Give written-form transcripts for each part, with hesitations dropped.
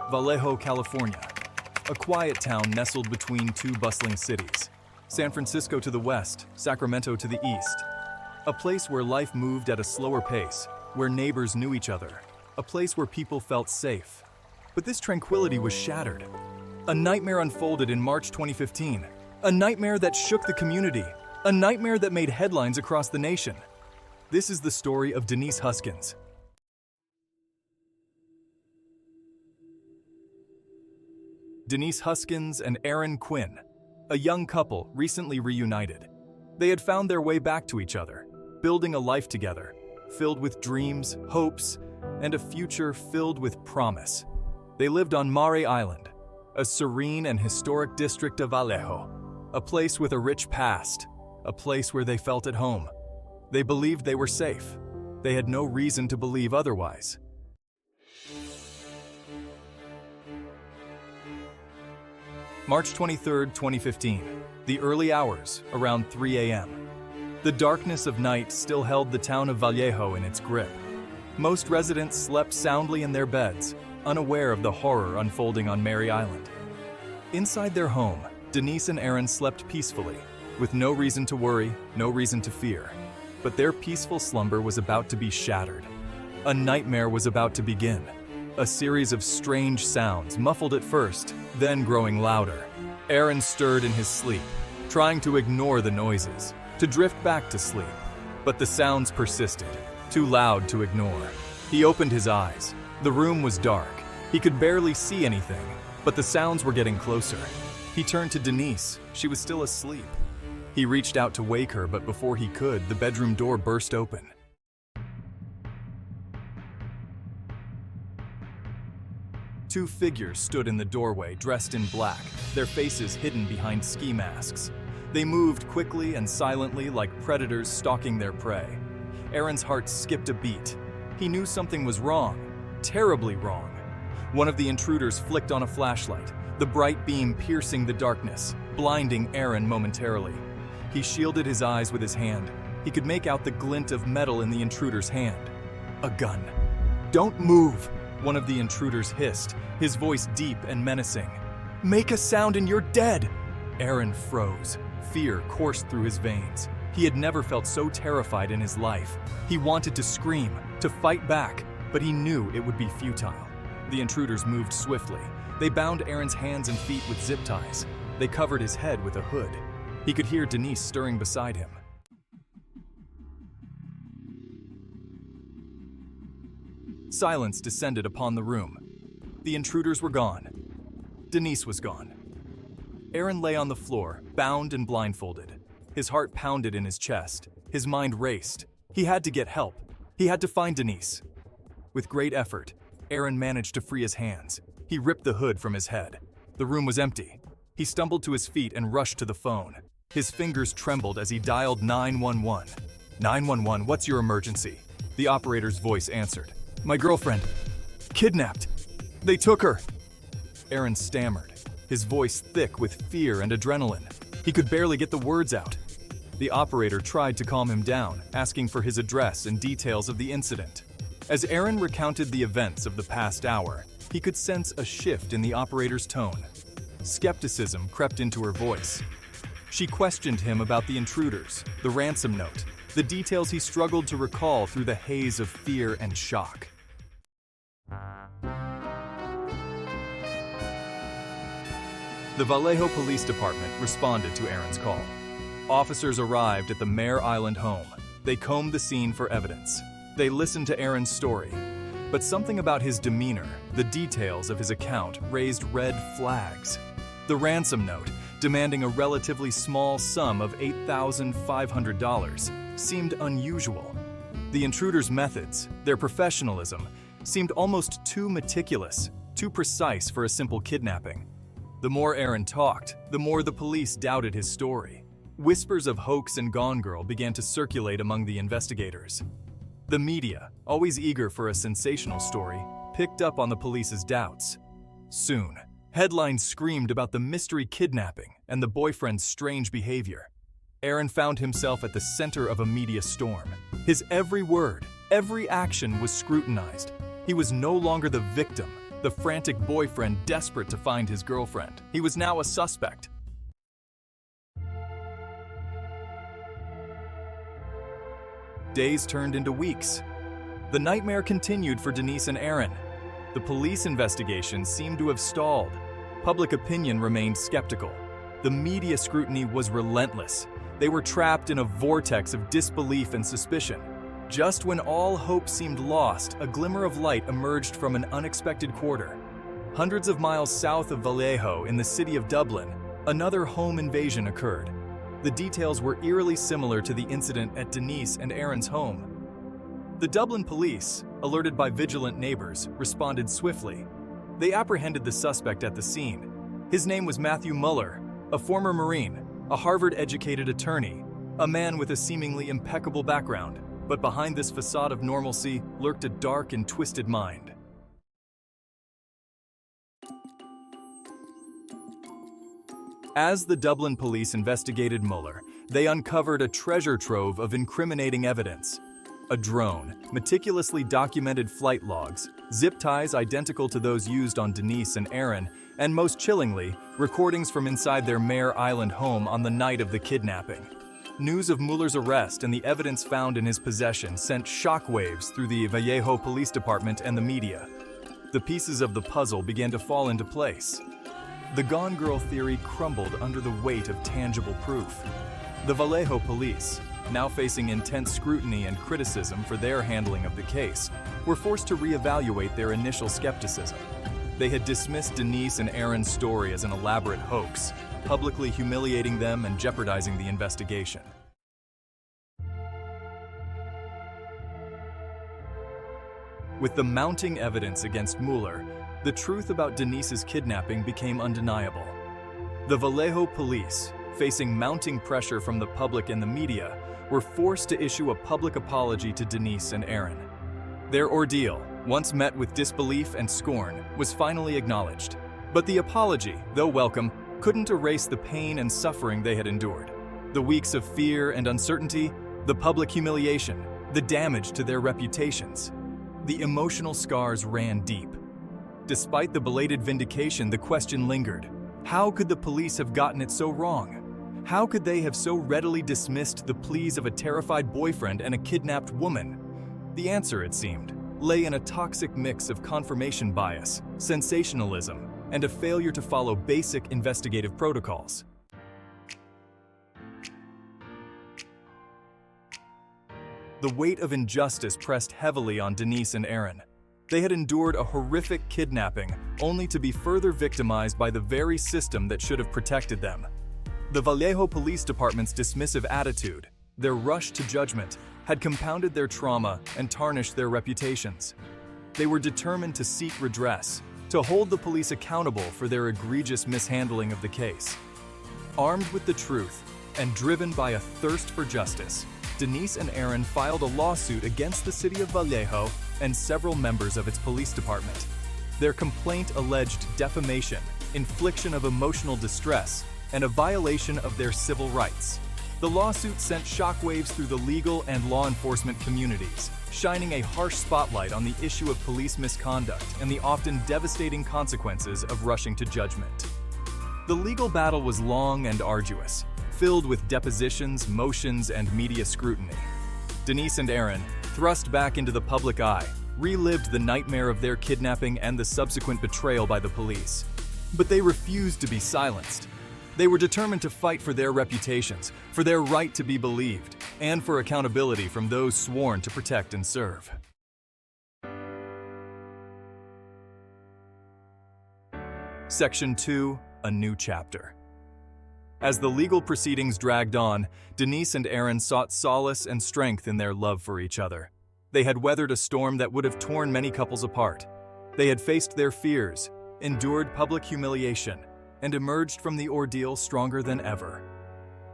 Vallejo, California, a quiet town nestled between two bustling cities. San Francisco to the west, Sacramento to the east. A place where life moved at a slower pace, where neighbors knew each other. A place where people felt safe. But this tranquility was shattered. A nightmare unfolded in March 2015. A nightmare that shook the community. A nightmare that made headlines across the nation. This is the story of Denise Huskins. Denise Huskins and Aaron Quinn, a young couple recently reunited. They had found their way back to each other, building a life together, filled with dreams, hopes, and a future filled with promise. They lived on Mare Island, a serene and historic district of Vallejo, a place with a rich past, a place where they felt at home. They believed they were safe. They had no reason to believe otherwise. March 23, 2015, the early hours, around 3 a.m. The darkness of night still held the town of Vallejo in its grip. Most residents slept soundly in their beds, unaware of the horror unfolding on Mare Island. Inside their home, Denise and Aaron slept peacefully, with no reason to worry, no reason to fear. But their peaceful slumber was about to be shattered. A nightmare was about to begin. A series of strange sounds, muffled at first, then growing louder. Aaron stirred in his sleep, trying to ignore the noises, to drift back to sleep. But the sounds persisted, too loud to ignore. He opened his eyes. The room was dark. He could barely see anything, but the sounds were getting closer. He turned to Denise. She was still asleep. He reached out to wake her, but before he could, the bedroom door burst open. Two figures stood in the doorway, dressed in black, their faces hidden behind ski masks. They moved quickly and silently like predators stalking their prey. Aaron's heart skipped a beat. He knew something was wrong, terribly wrong. One of the intruders flicked on a flashlight, the bright beam piercing the darkness, blinding Aaron momentarily. He shielded his eyes with his hand. He could make out the glint of metal in the intruder's hand. A gun. "Don't move!" one of the intruders hissed, his voice deep and menacing. "Make a sound and you're dead!" Aaron froze. Fear coursed through his veins. He had never felt so terrified in his life. He wanted to scream, to fight back, but he knew it would be futile. The intruders moved swiftly. They bound Aaron's hands and feet with zip ties. They covered his head with a hood. He could hear Denise stirring beside him. Silence descended upon the room. The intruders were gone. Denise was gone. Aaron lay on the floor, bound and blindfolded. His heart pounded in his chest. His mind raced. He had to get help. He had to find Denise. With great effort, Aaron managed to free his hands. He ripped the hood from his head. The room was empty. He stumbled to his feet and rushed to the phone. His fingers trembled as he dialed 911. 911, what's your emergency? The operator's voice answered. My girlfriend. Kidnapped. They took her. Aaron stammered, his voice thick with fear and adrenaline. He could barely get the words out. The operator tried to calm him down, asking for his address and details of the incident. As Aaron recounted the events of the past hour, he could sense a shift in the operator's tone. Skepticism crept into her voice. She questioned him about the intruders, the ransom note, the details he struggled to recall through the haze of fear and shock. The Vallejo Police Department responded to Aaron's call. Officers arrived at the Mare Island home. They combed the scene for evidence. They listened to Aaron's story. But something about his demeanor, the details of his account, raised red flags. The ransom note, demanding a relatively small sum of $8,500, seemed unusual. The intruders' methods, their professionalism, seemed almost too meticulous, too precise for a simple kidnapping. The more Aaron talked, the more the police doubted his story. Whispers of hoax and Gone Girl began to circulate among the investigators. The media, always eager for a sensational story, picked up on the police's doubts. Soon, headlines screamed about the mystery kidnapping and the boyfriend's strange behavior. Aaron found himself at the center of a media storm. His every word, every action was scrutinized. He was no longer the victim, the frantic boyfriend desperate to find his girlfriend. He was now a suspect. Days turned into weeks. The nightmare continued for Denise and Aaron. The police investigation seemed to have stalled. Public opinion remained skeptical. The media scrutiny was relentless. They were trapped in a vortex of disbelief and suspicion. Just when all hope seemed lost, a glimmer of light emerged from an unexpected quarter. Hundreds of miles south of Vallejo, in the city of Dublin, another home invasion occurred. The details were eerily similar to the incident at Denise and Aaron's home. The Dublin police, alerted by vigilant neighbors, responded swiftly. They apprehended the suspect at the scene. His name was Matthew Muller, a former Marine, a Harvard-educated attorney, a man with a seemingly impeccable background. But behind this facade of normalcy lurked a dark and twisted mind. As the Dublin police investigated Muller, they uncovered a treasure trove of incriminating evidence. A drone, meticulously documented flight logs, zip ties identical to those used on Denise and Aaron, and most chillingly, recordings from inside their Mare Island home on the night of the kidnapping. News of Muller's arrest and the evidence found in his possession sent shockwaves through the Vallejo Police Department and the media. The pieces of the puzzle began to fall into place. The Gone Girl theory crumbled under the weight of tangible proof. The Vallejo police, now facing intense scrutiny and criticism for their handling of the case, were forced to reevaluate their initial skepticism. They had dismissed Denise and Aaron's story as an elaborate hoax, publicly humiliating them and jeopardizing the investigation. With the mounting evidence against Muller, the truth about Denise's kidnapping became undeniable. The Vallejo police, facing mounting pressure from the public and the media, were forced to issue a public apology to Denise and Aaron. Their ordeal, once met with disbelief and scorn, was finally acknowledged. But the apology, though welcome, couldn't erase the pain and suffering they had endured. The weeks of fear and uncertainty, the public humiliation, the damage to their reputations. The emotional scars ran deep. Despite the belated vindication, the question lingered. How could the police have gotten it so wrong? How could they have so readily dismissed the pleas of a terrified boyfriend and a kidnapped woman? The answer, it seemed, lay in a toxic mix of confirmation bias, sensationalism, and a failure to follow basic investigative protocols. The weight of injustice pressed heavily on Denise and Aaron. They had endured a horrific kidnapping, only to be further victimized by the very system that should have protected them. The Vallejo Police Department's dismissive attitude, their rush to judgment, had compounded their trauma and tarnished their reputations. They were determined to seek redress, to hold the police accountable for their egregious mishandling of the case. Armed with the truth and driven by a thirst for justice, Denise and Aaron filed a lawsuit against the city of Vallejo and several members of its police department. Their complaint alleged defamation, infliction of emotional distress, and a violation of their civil rights. The lawsuit sent shockwaves through the legal and law enforcement communities, shining a harsh spotlight on the issue of police misconduct and the often devastating consequences of rushing to judgment. The legal battle was long and arduous, filled with depositions, motions, and media scrutiny. Denise and Aaron, thrust back into the public eye, relived the nightmare of their kidnapping and the subsequent betrayal by the police. But they refused to be silenced. They were determined to fight for their reputations, for their right to be believed, and for accountability from those sworn to protect and serve. Section 2, A New Chapter. As the legal proceedings dragged on, Denise and Aaron sought solace and strength in their love for each other. They had weathered a storm that would have torn many couples apart. They had faced their fears, endured public humiliation, and emerged from the ordeal stronger than ever.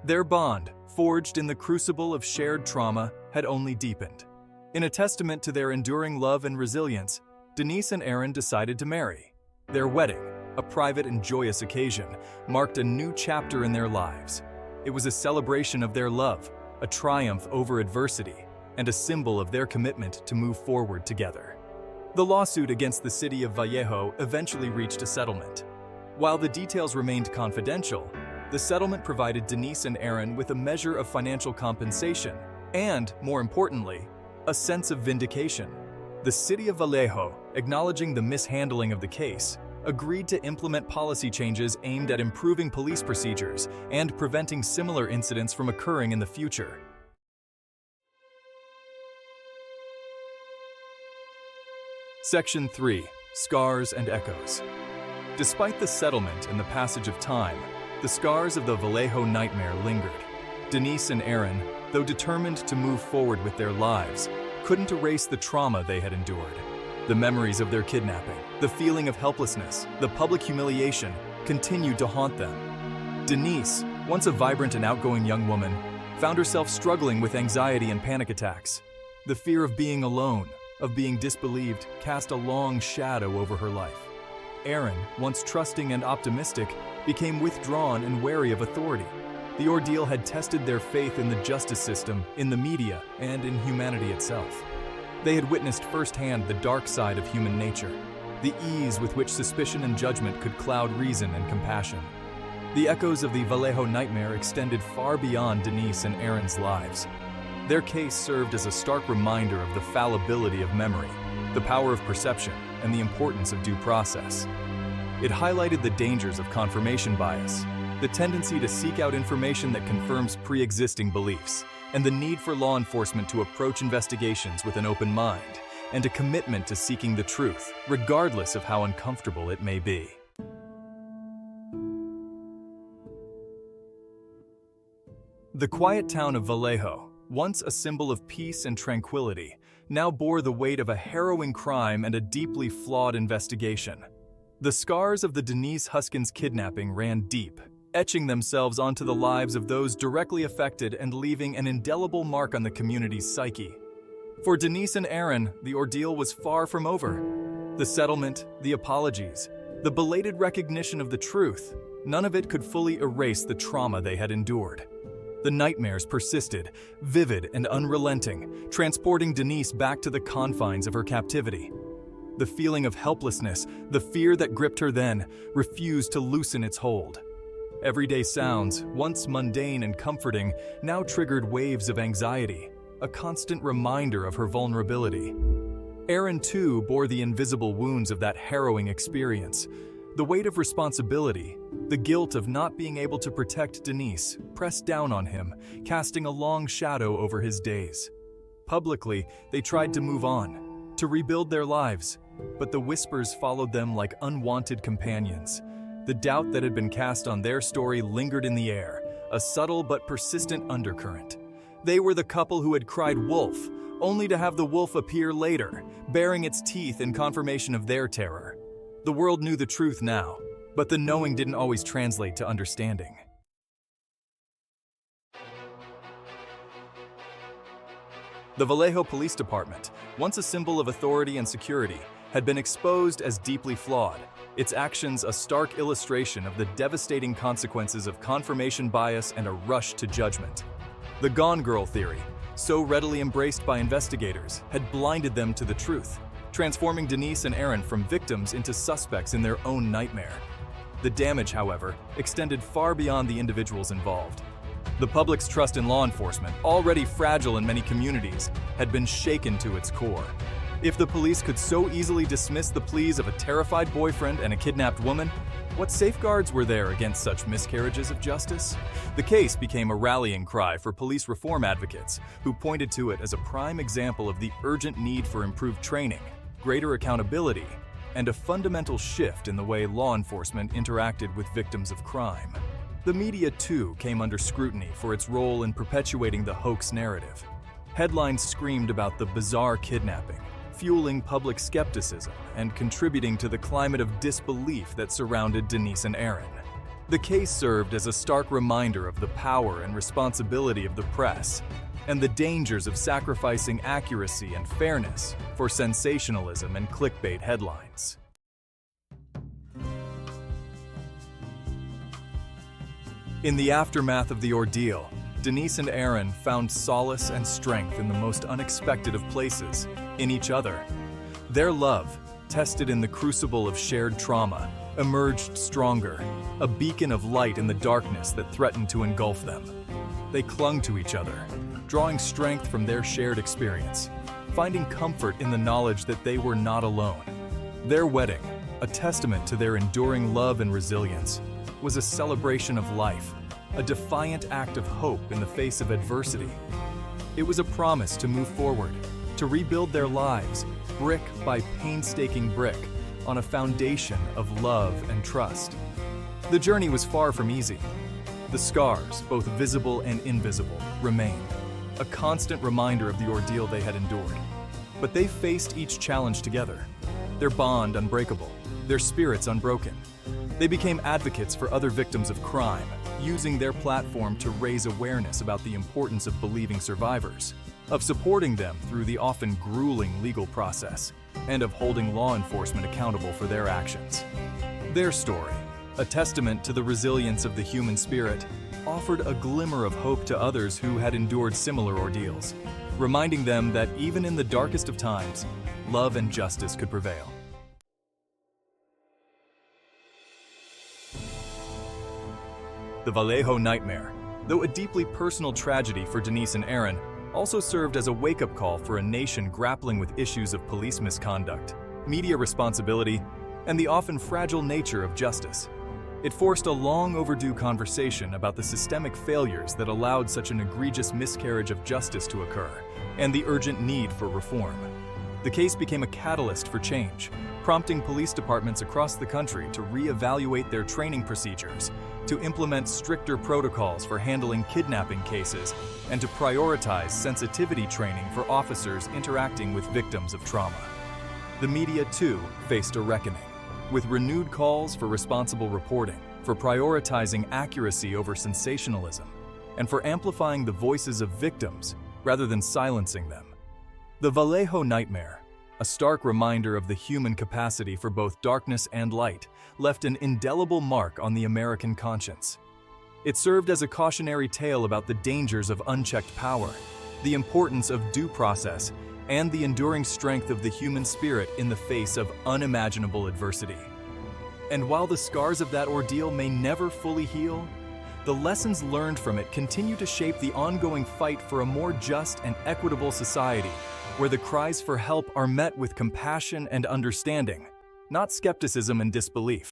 Their bond, forged in the crucible of shared trauma, had only deepened. In a testament to their enduring love and resilience, Denise and Aaron decided to marry. Their wedding, a private and joyous occasion, marked a new chapter in their lives. It was a celebration of their love, a triumph over adversity, and a symbol of their commitment to move forward together. The lawsuit against the city of Vallejo eventually reached a settlement. While the details remained confidential, the settlement provided Denise and Aaron with a measure of financial compensation and, more importantly, a sense of vindication. The city of Vallejo, acknowledging the mishandling of the case, agreed to implement policy changes aimed at improving police procedures and preventing similar incidents from occurring in the future. Section 3. Scars and Echoes. Despite the settlement and the passage of time, the scars of the Vallejo nightmare lingered. Denise and Aaron, though determined to move forward with their lives, couldn't erase the trauma they had endured. The memories of their kidnapping, the feeling of helplessness, the public humiliation continued to haunt them. Denise, once a vibrant and outgoing young woman, found herself struggling with anxiety and panic attacks. The fear of being alone, of being disbelieved, cast a long shadow over her life. Aaron, once trusting and optimistic, became withdrawn and wary of authority. The ordeal had tested their faith in the justice system, in the media, and in humanity itself. They had witnessed firsthand the dark side of human nature, the ease with which suspicion and judgment could cloud reason and compassion. The echoes of the Vallejo nightmare extended far beyond Denise and Aaron's lives. Their case served as a stark reminder of the fallibility of memory, the power of perception, and the importance of due process. It highlighted the dangers of confirmation bias, the tendency to seek out information that confirms pre-existing beliefs, and the need for law enforcement to approach investigations with an open mind and a commitment to seeking the truth, regardless of how uncomfortable it may be. The quiet town of Vallejo, once a symbol of peace and tranquility, now bore the weight of a harrowing crime and a deeply flawed investigation. The scars of the Denise Huskins kidnapping ran deep, etching themselves onto the lives of those directly affected and leaving an indelible mark on the community's psyche. For Denise and Aaron, the ordeal was far from over. The settlement, the apologies, the belated recognition of the truth, none of it could fully erase the trauma they had endured. The nightmares persisted, vivid and unrelenting, transporting Denise back to the confines of her captivity. The feeling of helplessness, the fear that gripped her then, refused to loosen its hold. Everyday sounds, once mundane and comforting, now triggered waves of anxiety, a constant reminder of her vulnerability. Aaron, too, bore the invisible wounds of that harrowing experience. The weight of responsibility, the guilt of not being able to protect Denise, pressed down on him, casting a long shadow over his days. Publicly, they tried to move on, to rebuild their lives, but the whispers followed them like unwanted companions. The doubt that had been cast on their story lingered in the air, a subtle but persistent undercurrent. They were the couple who had cried wolf, only to have the wolf appear later, baring its teeth in confirmation of their terror. The world knew the truth now, but the knowing didn't always translate to understanding. The Vallejo Police Department, once a symbol of authority and security, had been exposed as deeply flawed, its actions a stark illustration of the devastating consequences of confirmation bias and a rush to judgment. The Gone Girl theory, so readily embraced by investigators, had blinded them to the truth, transforming Denise and Aaron from victims into suspects in their own nightmare. The damage, however, extended far beyond the individuals involved. The public's trust in law enforcement, already fragile in many communities, had been shaken to its core. If the police could so easily dismiss the pleas of a terrified boyfriend and a kidnapped woman, what safeguards were there against such miscarriages of justice? The case became a rallying cry for police reform advocates, who pointed to it as a prime example of the urgent need for improved training, greater accountability, and a fundamental shift in the way law enforcement interacted with victims of crime. The media, too, came under scrutiny for its role in perpetuating the hoax narrative. Headlines screamed about the bizarre kidnapping, fueling public skepticism and contributing to the climate of disbelief that surrounded Denise and Aaron. The case served as a stark reminder of the power and responsibility of the press and the dangers of sacrificing accuracy and fairness for sensationalism and clickbait headlines. In the aftermath of the ordeal, Denise and Aaron found solace and strength in the most unexpected of places, in each other. Their love, tested in the crucible of shared trauma, emerged stronger, a beacon of light in the darkness that threatened to engulf them. They clung to each other, drawing strength from their shared experience, finding comfort in the knowledge that they were not alone. Their wedding, a testament to their enduring love and resilience, was a celebration of life, a defiant act of hope in the face of adversity. It was a promise to move forward, to rebuild their lives, brick by painstaking brick, on a foundation of love and trust. The journey was far from easy. The scars, both visible and invisible, remained, a constant reminder of the ordeal they had endured. But they faced each challenge together, their bond unbreakable, their spirits unbroken. They became advocates for other victims of crime, using their platform to raise awareness about the importance of believing survivors, of supporting them through the often grueling legal process, and of holding law enforcement accountable for their actions. Their story, a testament to the resilience of the human spirit, offered a glimmer of hope to others who had endured similar ordeals, reminding them that even in the darkest of times, love and justice could prevail. The Vallejo nightmare, though a deeply personal tragedy for Denise and Aaron, also served as a wake-up call for a nation grappling with issues of police misconduct, media responsibility, and the often fragile nature of justice. It forced a long-overdue conversation about the systemic failures that allowed such an egregious miscarriage of justice to occur, and the urgent need for reform. The case became a catalyst for change, prompting police departments across the country to re-evaluate their training procedures, to implement stricter protocols for handling kidnapping cases, and to prioritize sensitivity training for officers interacting with victims of trauma. The media, too, faced a reckoning, with renewed calls for responsible reporting, for prioritizing accuracy over sensationalism, and for amplifying the voices of victims rather than silencing them. The Vallejo nightmare, a stark reminder of the human capacity for both darkness and light, left an indelible mark on the American conscience. It served as a cautionary tale about the dangers of unchecked power, the importance of due process, and the enduring strength of the human spirit in the face of unimaginable adversity. And while the scars of that ordeal may never fully heal, the lessons learned from it continue to shape the ongoing fight for a more just and equitable society, where the cries for help are met with compassion and understanding, not skepticism and disbelief.